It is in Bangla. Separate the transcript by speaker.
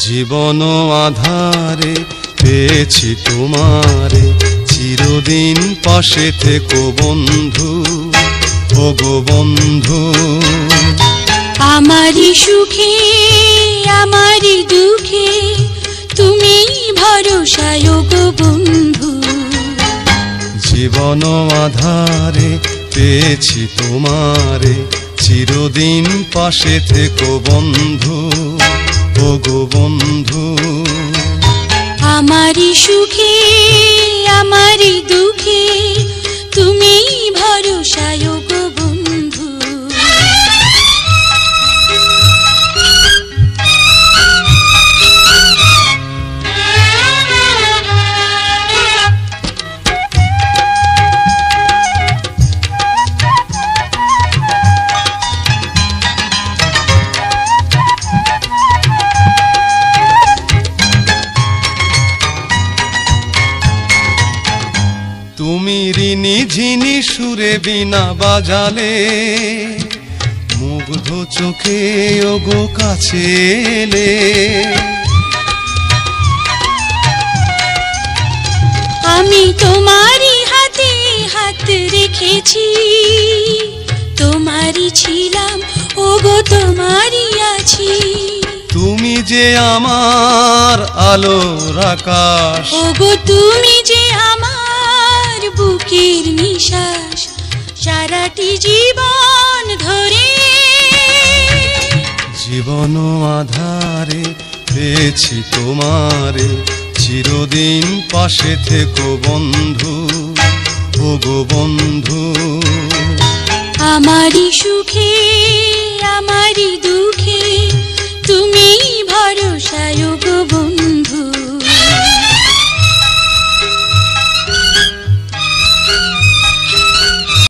Speaker 1: জীবন আধারে পেয়েছি তোমারে, চিরদিন পাশে থেকো বন্ধু, ওগো বন্ধু।
Speaker 2: আমারি সুখে আমারি দুঃখে তুমি ভরসা ওগো বন্ধু।
Speaker 1: জীবন আধারে পেয়েছি তোমারে, চিরদিন পাশে থেকো বন্ধু, ওগো বন্ধু।
Speaker 2: আমারি সুখে আমারি দুঃখে তুমি ভরসা ওগো বন্ধু।
Speaker 1: তুমি ঋণী ঝিনি সুরে বিনা বাজালে, মুগ্ধ চোখে ওগো কাছে এলে।
Speaker 2: আমি তোমারি হাতে হাত রেখেছি, তোমারি ছিলাম ওগো তোমারি আছি।
Speaker 1: তুমি যে আমার আলোর আকাশ,
Speaker 2: ওগো তুমি যে আমার বুকের নিঃশ্বাস, সারাটি জীবন ধরে।
Speaker 1: জীবন আধারে পেয়েছি তোমারে, চিরদিন পাশে থেকো বন্ধু, ওগো বন্ধু।
Speaker 2: আমারি সুখে আমারি দুঃখে তুমি